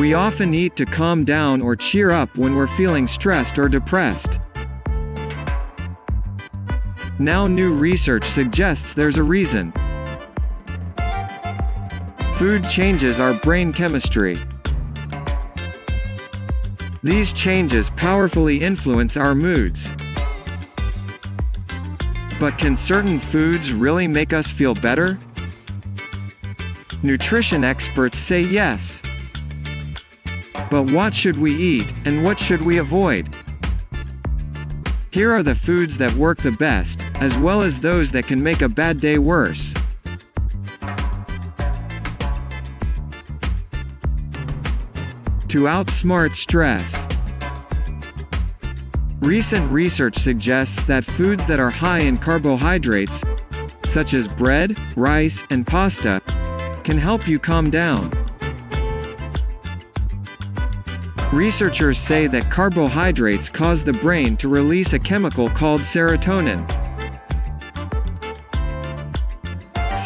We often eat to calm down or cheer up when we're feeling stressed or depressed. Now new research suggests there's a reason. Food changes our brain chemistry. These changes powerfully influence our moods. But can certain foods really make us feel better? Nutrition experts say yes. But what should we eat, and what should we avoid? Here are the foods that work the best, as well as those that can make a bad day worse. To outsmart stress. Recent research suggests that foods that are high in carbohydrates, such as bread, rice, and pasta, can help you calm down. Researchers say that carbohydrates cause the brain to release a chemical called serotonin.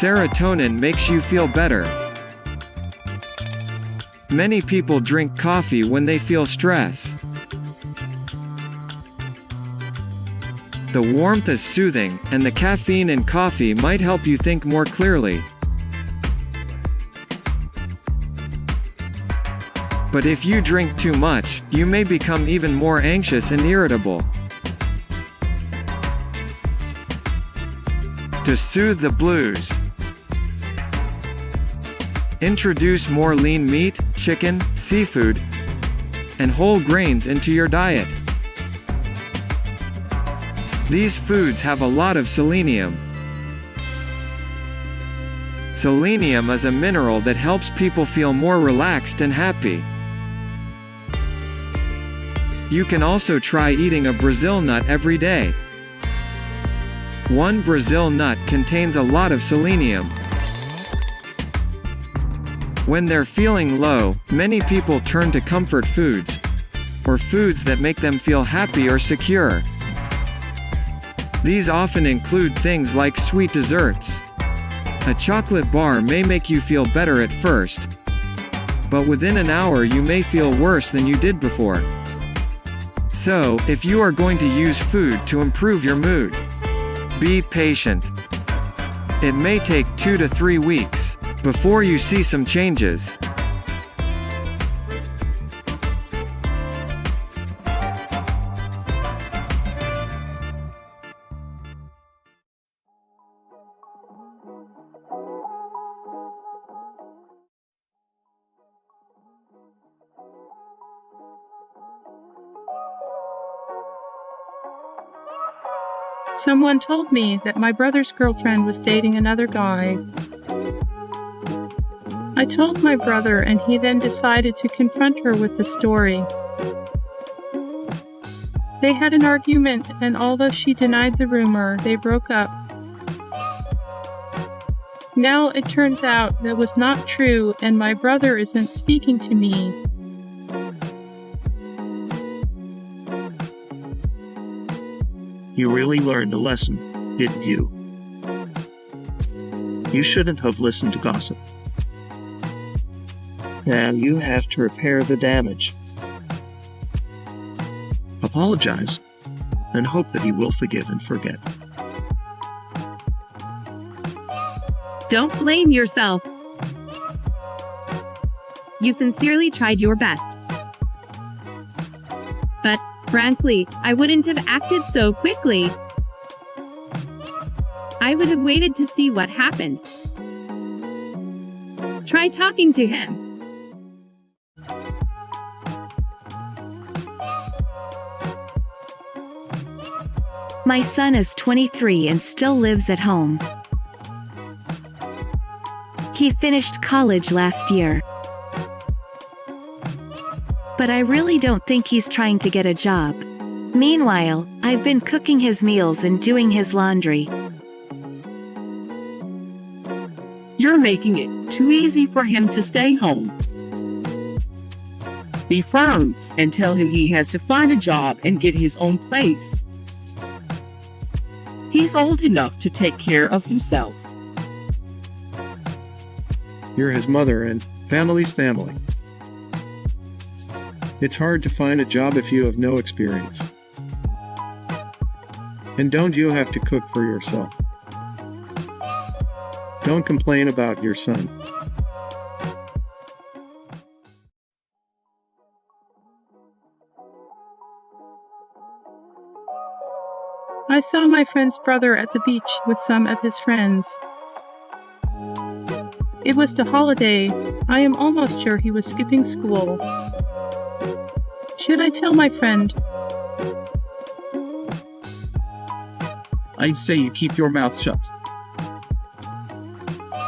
Serotonin makes you feel better. Many people drink coffee when they feel stress. The warmth is soothing, and the caffeine in coffee might help you think more clearly. But if you drink too much, you may become even more anxious and irritable. To soothe the blues, introduce more lean meat, chicken, seafood, and whole grains into your diet. These foods have a lot of selenium. Selenium is a mineral that helps people feel more relaxed and happy. You can also try eating a Brazil nut every day. One Brazil nut contains a lot of selenium. When they're feeling low, many people turn to comfort foods, or foods that make them feel happy or secure. These often include things like sweet desserts. A chocolate bar may make you feel better at first, but within an hour you may feel worse than you did before. So, if you are going to use food to improve your mood, be patient. It may take 2 to 3 weeks before you see some changes. Someone told me that my brother's girlfriend was dating another guy. I told my brother, and he then decided to confront her with the story. They had an argument, and although she denied the rumor, they broke up. Now it turns out that was not true, and my brother isn't speaking to me. You really learned a lesson, didn't you? You shouldn't have listened to gossip. Now you have to repair the damage. Apologize, and hope that he will forgive and forget. Don't blame yourself. You sincerely tried your best. But, frankly, I wouldn't have acted so quickly. I would have waited to see what happened. Try talking to him. My son is 23 and still lives at home. He finished college last year. But I really don't think he's trying to get a job. Meanwhile, I've been cooking his meals and doing his laundry. You're making it too easy for him to stay home. Be firm and tell him he has to find a job and get his own place. He's old enough to take care of himself. You're his mother, and family's family. It's hard to find a job if you have no experience. And don't you have to cook for yourself? Don't complain about your son. I saw my friend's brother at the beach with some of his friends. It was the holiday. I am almost sure he was skipping school. Should I tell my friend? I'd say you keep your mouth shut.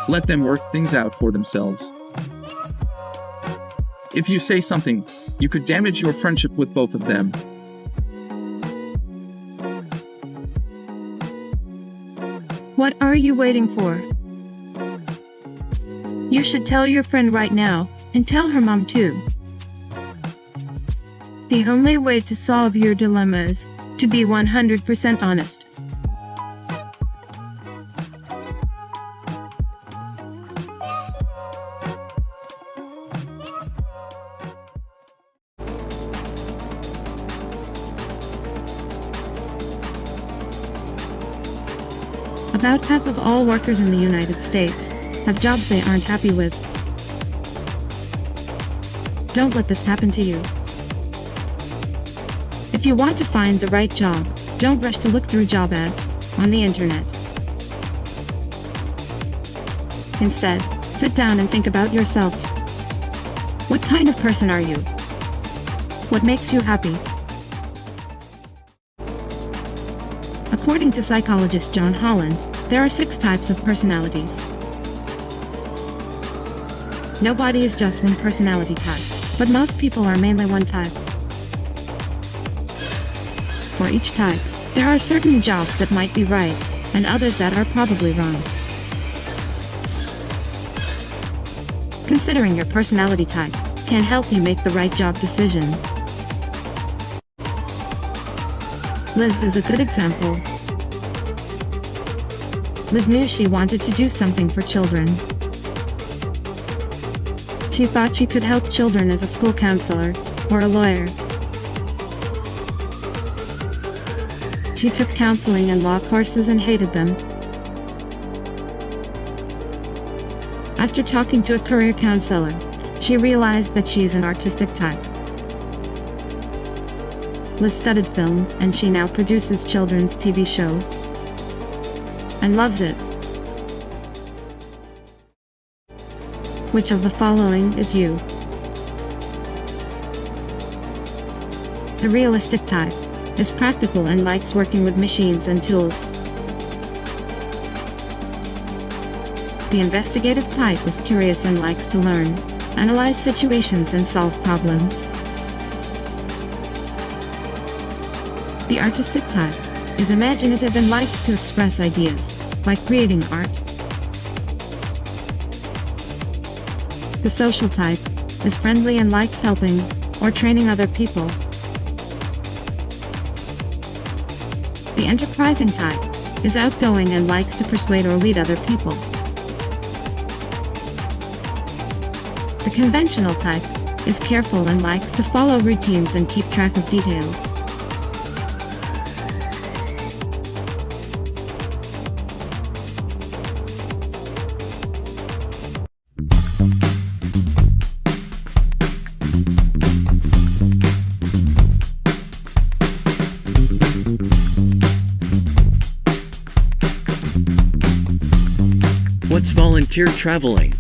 Let them work things out for themselves. If you say something, you could damage your friendship with both of them. What are you waiting for? You should tell your friend right now, and tell her mom too. The only way to solve your dilemma is to be 100% honest. About half of all workers in the United States have jobs they aren't happy with. Don't let this happen to you. If you want to find the right job, don't rush to look through job ads on the internet. Instead, sit down and think about yourself. What kind of person are you? What makes you happy? According to psychologist John Holland, there are 6 types of personalities. Nobody is just one personality type, but most people are mainly one type. For each type, there are certain jobs that might be right, and others that are probably wrong. Considering your personality type can help you make the right job decision. Liz is a good example. Liz knew she wanted to do something for children. She thought she could help children as a school counselor or a lawyer. She took counseling and law courses and hated them. After talking to a career counselor, she realized that she's an artistic type. Liz studied film, and she now produces children's TV shows. And loves it. Which of the following is you? The realistic type is practical and likes working with machines and tools. The investigative type is curious and likes to learn, analyze situations and solve problems. The artistic type is imaginative and likes to express ideas, like creating art. The social type is friendly and likes helping or training other people. The enterprising type is outgoing and likes to persuade or lead other people. The conventional type is careful and likes to follow routines and keep track of details. What's volunteer traveling?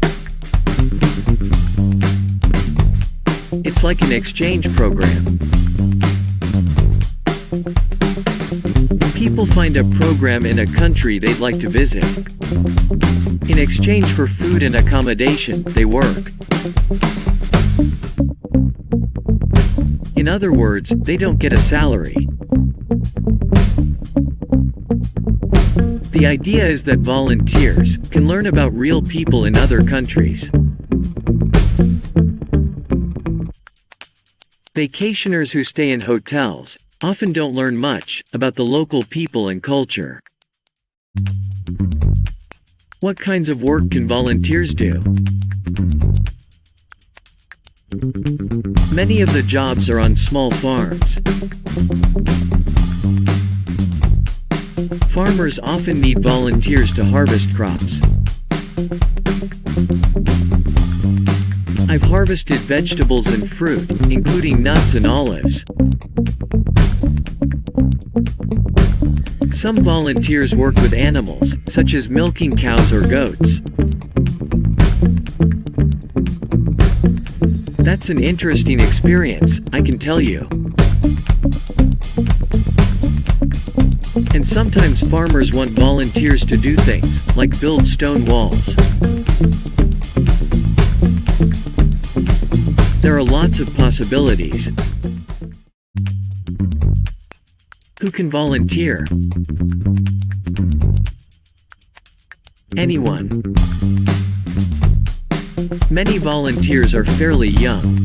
It's like an exchange program. People find a program in a country they'd like to visit. In exchange for food and accommodation, they work. In other words, they don't get a salary. The idea is that volunteers can learn about real people in other countries. Vacationers who stay in hotels often don't learn much about the local people and culture. What kinds of work can volunteers do? Many of the jobs are on small farms. Farmers often need volunteers to harvest crops. I've harvested vegetables and fruit, including nuts and olives. Some volunteers work with animals, such as milking cows or goats. That's an interesting experience, I can tell you. And sometimes farmers want volunteers to do things, like build stone walls. There are lots of possibilities. Who can volunteer? Anyone. Many volunteers are fairly young.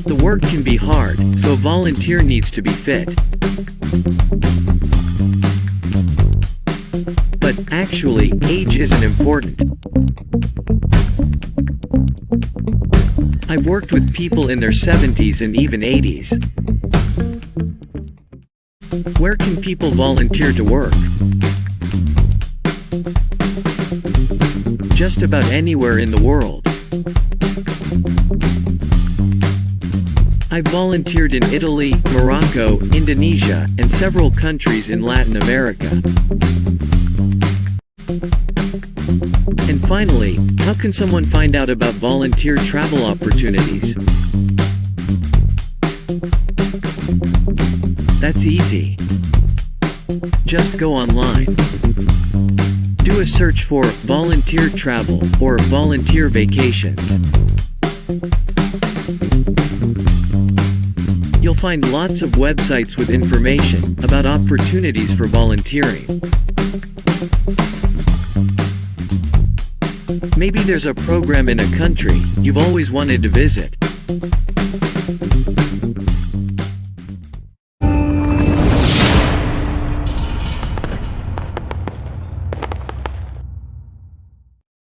The work can be hard, so a volunteer needs to be fit. But, actually, age isn't important. I've worked with people in their 70s and even 80s. Where can people volunteer to work? Just about anywhere in the world. I've volunteered in Italy, Morocco, Indonesia, and several countries in Latin America. And finally, how can someone find out about volunteer travel opportunities? That's easy. Just go online. Do a search for volunteer travel or volunteer vacations. You'll find lots of websites with information about opportunities for volunteering. Maybe there's a program in a country you've always wanted to visit.